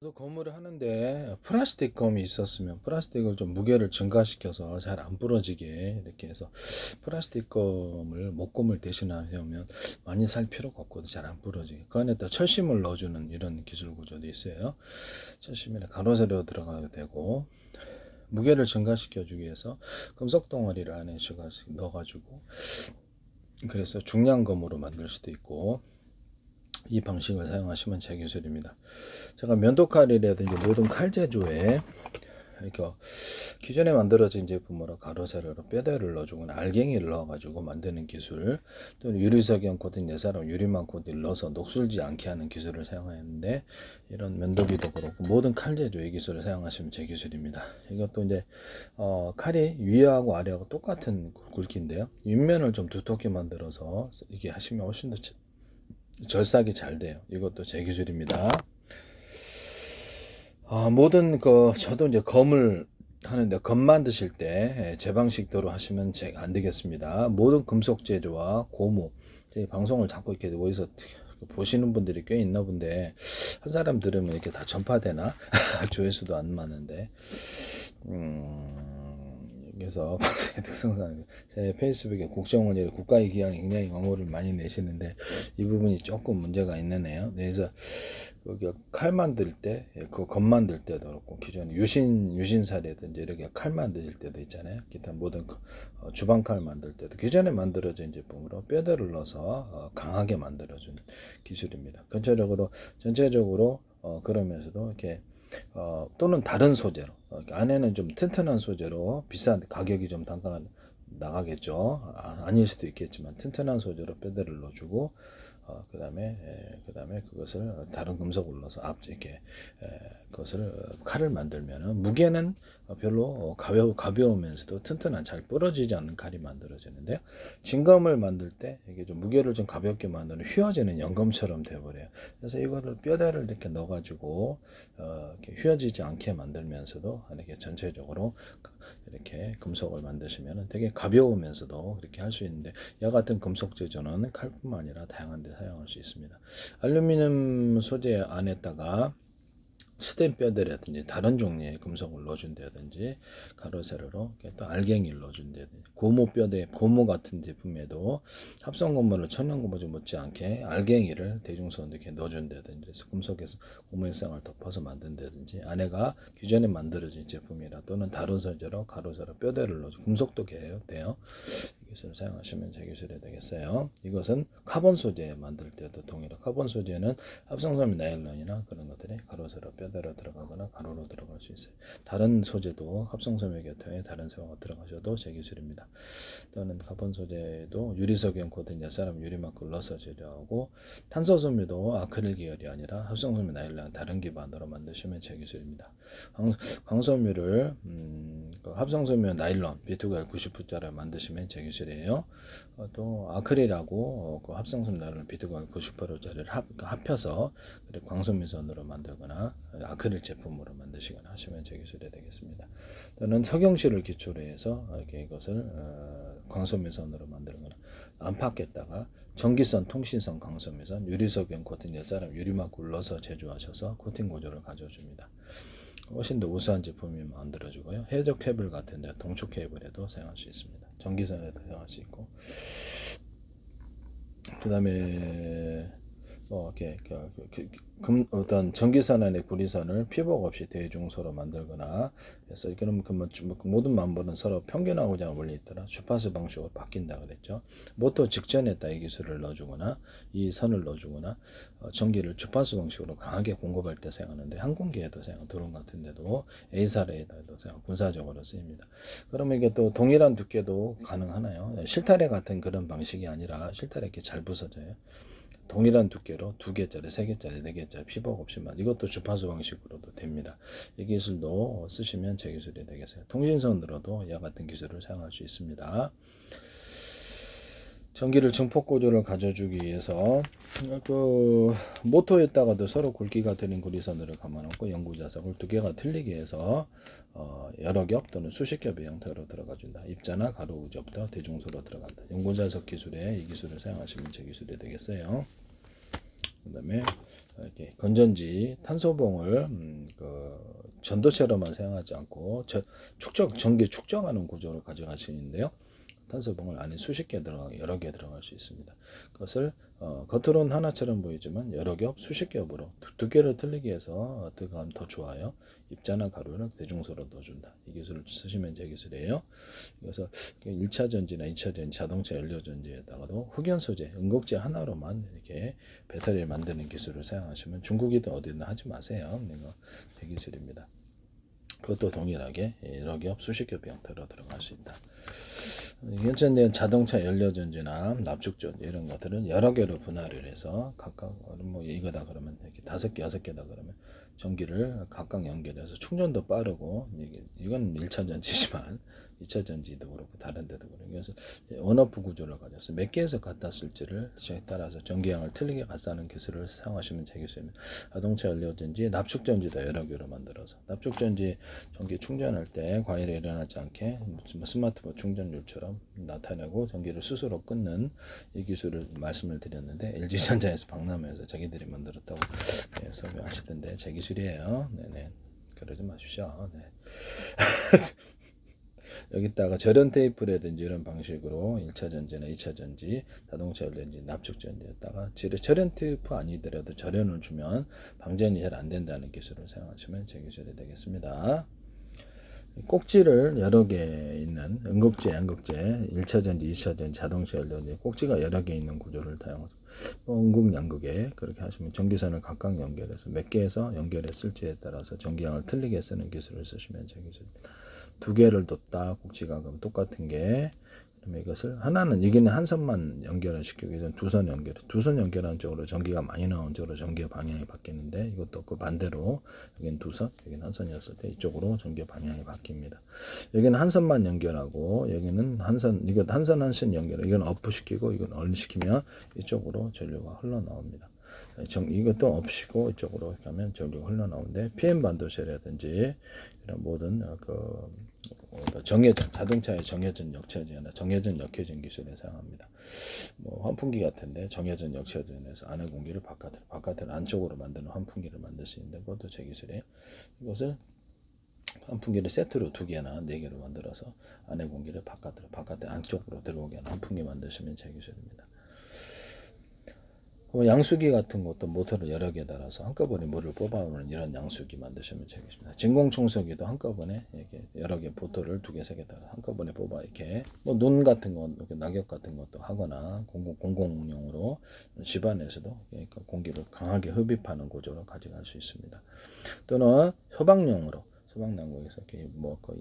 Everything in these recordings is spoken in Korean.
또 검을 하는데 플라스틱 검이 있었으면 플라스틱을 좀 무게를 증가시켜서 잘 안 부러지게 이렇게 해서 플라스틱 검을 목검을 대신하려면 많이 살 필요가 없거든. 잘 안 부러지게. 그 안에다 철심을 넣어주는 이런 기술 구조도 있어요. 철심이나 가로 세로 들어가도 되고, 무게를 증가시켜 주기 위해서 금속 덩어리를 안에 넣어가지고, 그래서 중량검으로 만들 수도 있고, 이 방식을 사용하시면 제 기술입니다. 제가 면도칼이라든지 모든 칼 제조에 이렇게 기존에 만들어진 제품으로 가로 세로로 뼈대를 넣어주거나 알갱이를 넣어가지고 만드는 기술, 또는 유리석영 코팅, 예사람 유리막 코팅 넣어서 녹슬지 않게 하는 기술을 사용하는데, 이런 면도기도 그렇고 모든 칼 제조의 기술을 사용하시면 제 기술입니다. 이것도 이제 칼이 위하고 아래하고 똑같은 굵기인데요, 윗면을 좀 두텁게 만들어서 이게 하시면 훨씬 더 절삭이 잘 돼요. 이것도 제 기술입니다. 모든 저도 이제 검을 하는데, 검 만드실 때 제 방식대로 하시면 안 되겠습니다. 모든 금속 제조와 고무, 제 방송을 자꾸 이렇게 어디서 보시는 분들이 꽤 있나 본데, 한 사람 들으면 이렇게 다 전파되나? 조회수도 안 많은데, 그래서 방송의 특성상 제 페이스북에 국정원이 국가의 기관이 굉장히 광고를 많이 내시는데, 이 부분이 조금 문제가 있네요. 그래서 칼 만들 때, 그 검 만들 때도 그렇고, 기존에 유신살이든지 이렇게 칼 만들 때도 있잖아요. 기타 모든 주방 칼 만들 때도 기존에 만들어진 제품으로 뼈대를 넣어서 강하게 만들어주는 기술입니다. 전체적으로 그러면서도 이렇게 또는 다른 소재로, 안에는 좀 튼튼한 소재로 비싼 가격이 좀 단가가 나가겠죠. 아닐 수도 있겠지만 튼튼한 소재로 뼈대를 넣어주고, 그다음에 그것을 다른 금속을 넣어서 이렇게 그것을 칼을 만들면은, 무게는 별로 가벼우면서도 튼튼한, 잘 부러지지 않는 칼이 만들어지는데요. 진검을 만들 때 이게 좀 무게를 좀 가볍게 만드는, 휘어지는 연검처럼 돼버려요. 그래서 이거를 뼈대를 이렇게 넣어가지고 이렇게 휘어지지 않게 만들면서도 이렇게 전체적으로 이렇게 금속을 만드시면 되게 가벼우면서도 그렇게 할 수 있는데, 이와 같은 금속 제조는 칼뿐만 아니라 다양한 데 사용할 수 있습니다. 알루미늄 소재 안에다가 스텐 뼈대라든지 다른 종류의 금속을 넣어준다든지, 가로 세로로 또 알갱이를 넣어준다든지, 고무 뼈대, 고무 같은 제품에도 합성 고무를 천연 고무지 못지않게 알갱이를 대중성으로 이렇게 넣어준다든지, 그래서 금속에서 고무성을 덮어서 만든다든지, 안에가 기존에 만들어진 제품이라 또는 다른 소재로 가로 세로 뼈대를 넣어줘, 금속도 돼요. 이 기술을 사용하시면 제 기술이 되겠어요. 이것은 카본 소재 만들 때도 동일하고, 카본 소재는 합성섬유 나일론이나 그런 것들이 가로 세로 뼈대로 들어가거나 가로로 들어갈 수 있어요. 다른 소재도 합성섬유 계통에 다른 세로가 들어가셔도 제 기술입니다. 또는 카본 소재도 유리석영 코팅, 옛사람 유리막을 넣어서 제조하고, 탄소섬유도 아크릴 계열이 아니라 합성섬유 나일론 다른 기반으로 만드시면 제 기술입니다. 광섬유를 합성섬유 나일론 B2가 90%짜리 만드시면 제 기술이에요. 또 아크릴하고 그 합성섬유 나일론 B2가 90%짜리를 합해서 광섬유선으로 만들거나 아크릴 제품으로 만드시거나 하시면 제 기술이 되겠습니다. 또는 석영실을 기초로 해서 이것을 광섬유선으로 만들거나, 안팎에다가 전기선, 통신선, 광섬유선, 유리석영 코팅, 옛사람 유리막 굴러서 제조하셔서 코팅 구조를 가져줍니다. 훨씬 더 우수한 제품이 만들어지고요. 해적 케이블 같은 데 동축 케이블에도 사용할 수 있습니다. 전기선에도 사용할 수 있고, 그 다음에 이렇게 어떤 전기선 안에 구리선을 피복 없이 대중소로 만들거나 해서, 그럼 모든 만물은 서로 평균하고자 원리 있더라. 주파수 방식으로 바뀐다 그랬죠. 모터 직전에다 이 기술을 넣어주거나 이 선을 넣어주거나 전기를 주파수 방식으로 강하게 공급할 때 사용하는데, 항공기에도 드론 같은 데도 A사례에도 군사적으로 쓰입니다. 그러면 이게 또 동일한 두께도 가능하나요? 실타래 같은 그런 방식이 아니라, 실타래 이렇게 잘 부서져요. 동일한 두께로 2개짜리, 3개짜리, 4개짜리 피복 없이만, 이것도 주파수 방식으로도 됩니다. 이 기술도 쓰시면 제 기술이 되겠어요. 통신선으로도 이와 같은 기술을 사용할 수 있습니다. 전기를 증폭 구조를 가져주기 위해서 모터에다가도 서로 굵기가 틀린 구리선을 감아놓고 연구자석을 2개가 틀리게 해서 여러 겹 또는 수십 겹의 형태로 들어가준다. 입자나 가로 우저부터 대중소로 들어간다. 연구자석 기술에 이 기술을 사용하시면 제 기술이 되겠어요. 그 다음에 이렇게 건전지 탄소봉을 전도체로만 사용하지 않고 전기 축적하는 구조를 가져가시는데요. 탄소봉을 안에 수십 개 여러 개 들어갈 수 있습니다. 그것을 겉으로는 하나처럼 보이지만 여러 겹, 수십 겹으로 두께를 틀리게 해서 어떻게 하면 더 좋아요. 입자나 가루를 대중소로 넣어준다. 이 기술을 쓰시면 제 기술이에요. 그래서 1차 전지나 2차 전지, 자동차 연료 전지에다가도 흑연 소재, 은곡재 하나로만 이렇게 배터리를 만드는 기술을 사용하시면 중국이든 어디든 하지 마세요. 이거 제 기술입니다. 그것도 동일하게 여러 겹, 수십 겹 형태로 들어갈 수 있다. 현재는 자동차 연료전지나 납축전지 이런 것들은 여러 개로 분할을 해서 각각 뭐 이거다 그러면 이렇게 5개, 6개다 그러면 전기를 각각 연결해서 충전도 빠르고 이건 1차 전지지만 2차 전지도 그렇고 다른 데도 그렇고 그래서 온오프 구조를 가져서 몇 개에서 갖다 쓸지를 따라서 전기량을 틀리게 갖다는 기술을 사용하시면 되겠습니다. 자동차 연료전지, 납축전지도 여러 개로 만들어서 납축전지 전기 충전할 때 과열이 일어나지 않게 스마트폰 충전율처럼 나타내고 전기를 스스로 끊는 이 기술을 말씀을 드렸는데 LG전자에서 박람회에서 자기들이 만들었다고 설명하시던데 제 기술이에요. 네네. 그러지 마십시오. 네. 여기다가 절연 테이프라든지 이런 방식으로 1차 전지나 2차 전지, 자동차 연료전지, 납축 전지에다가 절연 테이프 아니더라도 절연을 주면 방전이 잘 안 된다는 기술을 사용하시면 제 기술이 되겠습니다. 꼭지를 여러 개 있는 음극재, 양극재, 1차 전지, 2차 전지, 자동차 연료전지 꼭지가 여러 개 있는 구조를 사용해서 음극, 양극에 그렇게 하시면 전기선을 각각 연결해서 몇 개에서 연결했을지에 따라서 전기량을 틀리게 쓰는 기술을 쓰시면 제 기술입니다. 두 개를 뒀다 꼭지가 그럼 똑같은 게 그러면 이것을 하나는 여기는 한 선만 연결을 시키고 이건 두 선 연결한 쪽으로 전기가 많이 나온 쪽으로 전기의 방향이 바뀌는데 이것도 그 반대로 여기는 두 선, 여기는 한 선이었을 때 이쪽으로 전기의 방향이 바뀝니다. 여기는 한 선만 연결하고 여기는 한 선, 이건 한 선 연결, 이건 업프 시키고 이건 얼 시키면 이쪽으로 전류가 흘러나옵니다. 이것도 업시고 이쪽으로 가면 전류가 흘러나오는데 PM 반도체라든지 이런 모든 정회전, 자동차의 정회전 역체전이나 정회전 역회전 기술을 사용합니다. 뭐 환풍기 같은데 정회전 역체전에서 안의 공기를 바깥으로 안쪽으로 만드는 환풍기를 만들 수 있는데 그것도 제 기술이에요. 이것을 환풍기를 세트로 2개나 4개로 만들어서 안의 공기를 바깥에 안쪽으로 들어오게 하는 환풍기 만드시면 제 기술입니다. 양수기 같은 것도 모터를 여러 개 달아서 한꺼번에 물을 뽑아오는 이런 양수기 만드시면 되겠습니다. 진공청소기도 한꺼번에 이렇게 여러 개 보트를 2개, 3개 달아 한꺼번에 뽑아 이렇게 뭐 눈 같은 거, 낙엽 같은 것도 하거나 공공용으로 집안에서도 그러니까 공기를 강하게 흡입하는 구조로 가져갈 수 있습니다. 또는 소방당국에서 이렇게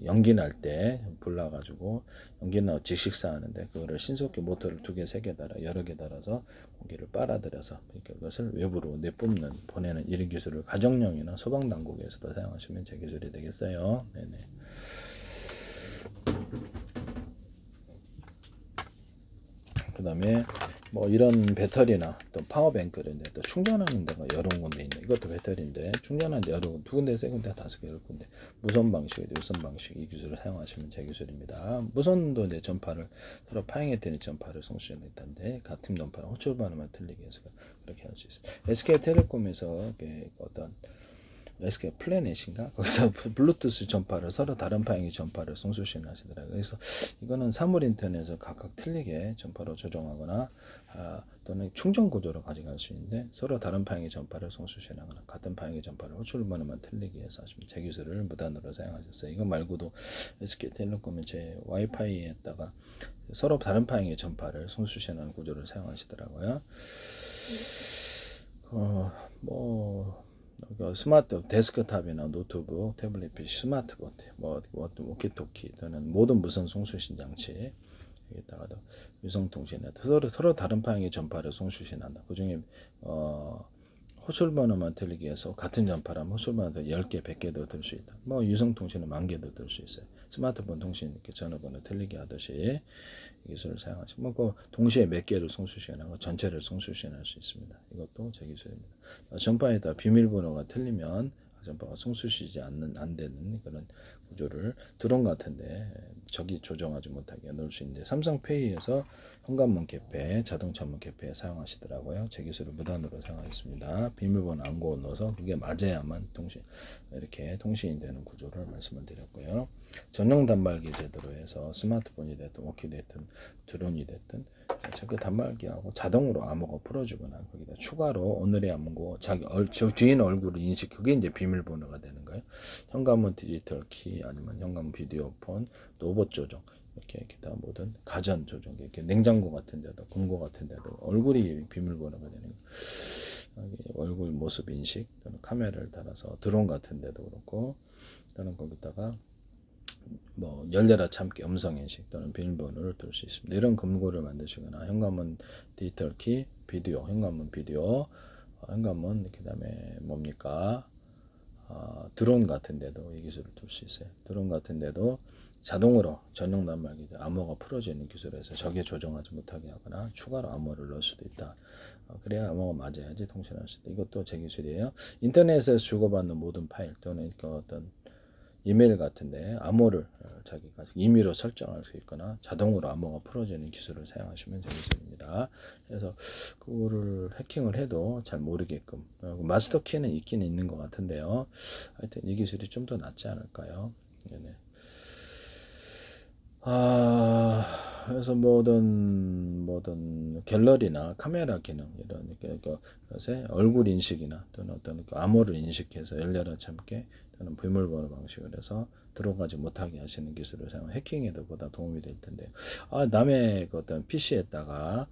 연기 날 때 불나가지고 연기 나고 직식사하는데 그거를 신속히 모터를 2개, 3개 달아 여러 개 달아서 공기를 빨아들여서 그것을 외부로 내뿜는 보내는 이런 기술을 가정용이나 소방당국에서도 사용하시면 제 기술이 되겠어요. 네네. 그 다음에 뭐 이런 배터리나 또 파워뱅크인데 또 충전하는 데가 여러 군데 있네. 이것도 배터리인데 충전하는 데 여러 두 군데, 세 군데, 5개, 10군데 무선 방식, 유선 방식 이 기술을 사용하시면 제 기술입니다. 무선도 이제 전파를 서로 파행에 되는 전파를 송수전했던데 같은 전파를 호출 반응만 틀리게 해서 그렇게 할 수 있어요. SK텔레콤에서 어떤 SK 플래닛인가 거기서 블루투스 전파를 서로 다른 방향의 전파를 송수신 하시더라고요. 그래서 이거는 사물 인터넷에서 각각 틀리게 전파로 조정하거나 또는 충전 구조로 가져갈 수 있는데 서로 다른 방향의 전파를 송수신하거나 같은 방향의 전파를 호출 번호만 틀리게 해서 하시면 제 기술을 무단으로 사용하셨어요. 이거 말고도 SK텔레콤의 제 와이파이에다가 서로 다른 방향의 전파를 송수신하는 구조를 사용하시더라고요. 스마트 데스크탑이나 노트북, 태블릿 PC, 스마트폰, 워키토키 또는 모든 무선 송수신 장치 여기다가도 위성통신에 서로 다른 방향의 전파를 송수신한다. 그 중에 호출 번호만 틀리게 해서 같은 전파라면 호출 번호도 10개, 100개도 들 수 있다. 유성통신은 10,000개도 들 수 있어요. 스마트폰 통신 이렇게 전화번호 틀리게 하듯이 기술을 사용하시면 동시에 몇 개를 송수신하고 전체를 송수신할 수 있습니다. 이것도 제 기술입니다. 전파에다 비밀번호가 틀리면 전파가 송수시지 안 되는 그런 구조를 드론 같은데 저기 조정하지 못하게 넣을 수 있는데 삼성페이에서 현관문 개폐, 자동차문 개폐에 사용하시더라고요. 제 기술을 무단으로 사용하겠습니다. 비밀번호 암고 넣어서 그게 맞아야만 이렇게 통신이 되는 구조를 말씀을 드렸고요. 전용 단말기 제도로 해서 스마트폰이 됐든 워키 됐든 드론이 됐든 그 단말기하고 자동으로 암호가 풀어주거나 거기다 추가로 오늘의 암호 자기 주인 얼굴을 인식 그게 이제 비밀번호가 되는 거예요. 현관문 디지털 키 아니면 현관문 비디오폰 로봇 조정 이렇게 기타 모든 가전 조정 이렇게 냉장고 같은 데도 금고 같은 데도 얼굴이 비밀번호가 되는 거예요. 얼굴 모습 인식 또는 카메라를 달아서 드론 같은 데도 그렇고 또는 거기다가 뭐 열려라 참기 음성 인식 또는 비밀번호를 둘 수 있습니다. 이런 금고를 만드시거나 현관문 디지털 키 비디오 현관문 비디오 현관문 그다음에 뭡니까 드론 같은 데도 이 기술을 둘 수 있어요. 드론 같은 데도 자동으로 전용 단말기 암호가 풀어지는 기술에서 저게 조정하지 못하게 하거나 추가로 암호를 넣을 수도 있다. 그래야 암호가 맞아야지 통신할 수 있다. 이것도 제 기술이에요. 인터넷에서 주고받는 모든 파일 또는 그 어떤 이메일 같은데 암호를 자기가 임의로 설정할 수 있거나 자동으로 암호가 풀어지는 기술을 사용하시면 되겠습니다. 그래서 그거를 해킹을 해도 잘 모르게끔 마스터 키는 있긴 있는 것 같은데요. 하여튼 이 기술이 좀 더 낫지 않을까요? 네네. 그래서 모든 갤러리나 카메라 기능 이런 것에 얼굴 인식이나 또는 어떤 암호를 인식해서 열려라 참게 또는 비밀번호 방식을 해서 들어가지 못하게 하시는 기술을 사용 해킹에도 보다 도움이 될 텐데 남의 그 어떤 PC에다가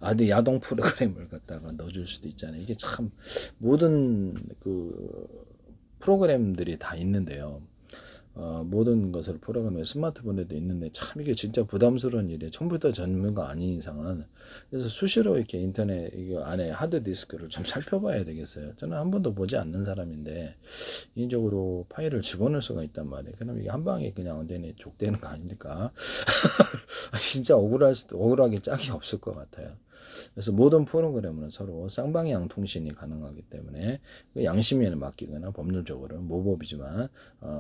아주 야동 프로그램을 갖다가 넣어줄 수도 있잖아요. 이게 참 모든 그 프로그램들이 다 있는데요. 모든 것을 프로그램에 스마트폰에도 있는데 참 이게 진짜 부담스러운 일이에요. 처음부터 전문가 아닌 이상은. 그래서 수시로 이렇게 인터넷 이거 안에 하드디스크를 좀 살펴봐야 되겠어요. 저는 한 번도 보지 않는 사람인데 개인적으로 파일을 집어넣을 수가 있단 말이에요. 그럼 이게 한 방에 그냥 완전히 족되는 거 아닙니까? 진짜 억울하게 짝이 없을 것 같아요. 그래서 모든 프로그램은 서로 쌍방향 통신이 가능하기 때문에 그 양심에 맡기거나 법률적으로는 모법이지만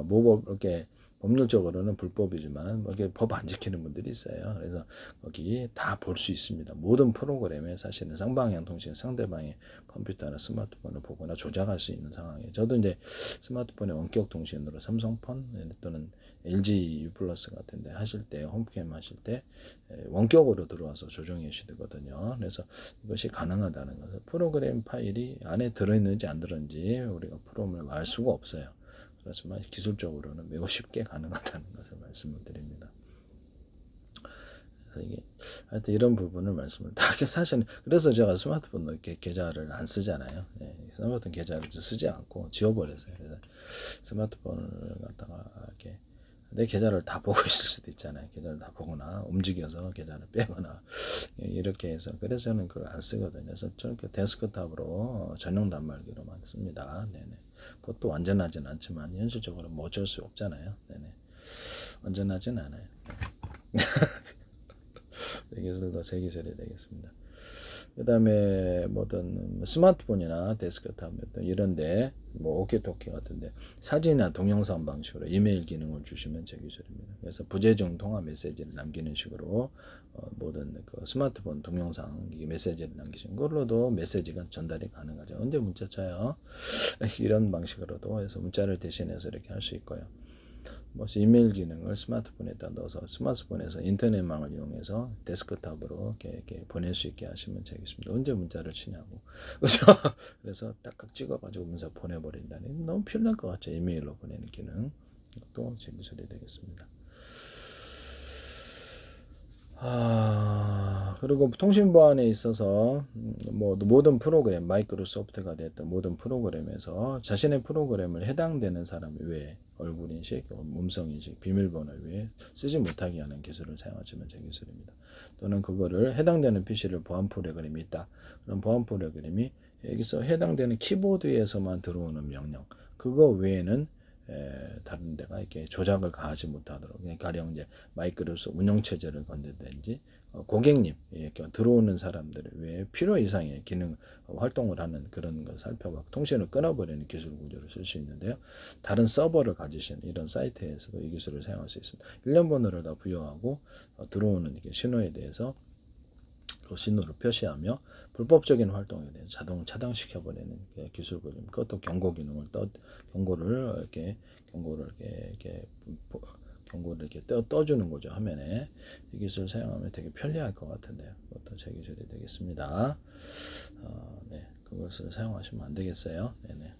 모법 이렇게 법률적으로는 불법이지만 이렇게 법 안 지키는 분들이 있어요. 그래서 거기 다 볼 수 있습니다. 모든 프로그램에 사실은 쌍방향 통신 상대방의 컴퓨터나 스마트폰을 보거나 조작할 수 있는 상황이에요. 저도 이제 스마트폰의 원격 통신으로 삼성폰 또는 LG U 플러스 같은데 하실 때 홈캠 하실 때 원격으로 들어와서 조정해 주시거든요. 그래서 이것이 가능하다는 것을 프로그램 파일이 안에 들어있는지 안 들어있는지 우리가 프로그램을 알 수가 없어요. 그렇지만 기술적으로는 매우 쉽게 가능하다는 것을 말씀을 드립니다. 그래서 이게 하여튼 이런 부분을 말씀을 다 사실 그래서 제가 스마트폰 이렇게 계좌를 안 쓰잖아요. 스마트폰 계좌를 쓰지 않고 지워버렸어요. 그래서 스마트폰을 갖다가 이렇게 내 계좌를 다 보고 있을 수도 있잖아요. 계좌를 다 보거나 움직여서 계좌를 빼거나 이렇게 해서 그래서 저는 그걸 안 쓰거든요. 그래서 저는 데스크탑으로 전용 단말기로만 씁니다. 네네. 그것도 완전하진 않지만 현실적으로 뭐 어쩔 수 없잖아요. 네네. 완전하진 않아요. 이 기술도 제 기술이 되겠습니다. 그 다음에 뭐든 스마트폰이나 데스크탑 이런데 뭐 오키토키 같은데 사진이나 동영상 방식으로 이메일 기능을 주시면 제 기술입니다. 그래서 부재중 통화 메시지를 남기는 식으로 모든 그 스마트폰 동영상 메시지를 남기신 걸로도 메시지가 전달이 가능하죠. 언제 문자 쳐요? 이런 방식으로도 해서 문자를 대신해서 이렇게 할 수 있고요. 뭐 이메일 기능을 스마트폰에다 넣어서 스마트폰에서 인터넷망을 이용해서 데스크탑으로 이렇게 보낼 수 있게 하시면 되겠습니다. 언제 문자를 치냐고. 그래서 딱딱 찍어가지고 문자 보내버린다니 너무 편할 것 같죠. 이메일로 보내는 기능. 이것도 제 기술이 되겠습니다. 그리고 통신 보안에 있어서 뭐 모든 프로그램 마이크로소프트가 됐던 모든 프로그램에서 자신의 프로그램을 해당되는 사람 외에 얼굴 인식, 음성 인식, 비밀번호 외에 쓰지 못하게 하는 기술을 사용하시면 제 기술입니다. 또는 그거를 해당되는 PC를 보안 프로그램이 있다. 그럼 보안 프로그램이 여기서 해당되는 키보드에서만 들어오는 명령 그거 외에는 다른 데가 이렇게 조작을 가하지 못하도록, 가령 이제 마이크로소프트 운영 체제를 건든다든지 고객님 이렇게 들어오는 사람들을 왜 필요 이상의 기능 활동을 하는 그런 걸 살펴봐 통신을 끊어버리는 기술 구조를 쓸 수 있는데요. 다른 서버를 가지신 이런 사이트에서도 이 기술을 사용할 수 있습니다. 일련 번호를 다 부여하고 들어오는 신호에 대해서 그 신호를 표시하며 불법적인 활동에 대해 자동 차단시켜버리는 기술을, 그것도 경고 기능을 경고를 이렇게 떠주는 거죠, 화면에. 이 기술을 사용하면 되게 편리할 것 같은데요. 그것도 제 기술이 되겠습니다. 네, 그것을 사용하시면 안 되겠어요. 네네.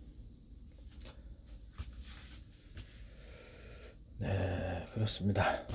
네, 그렇습니다.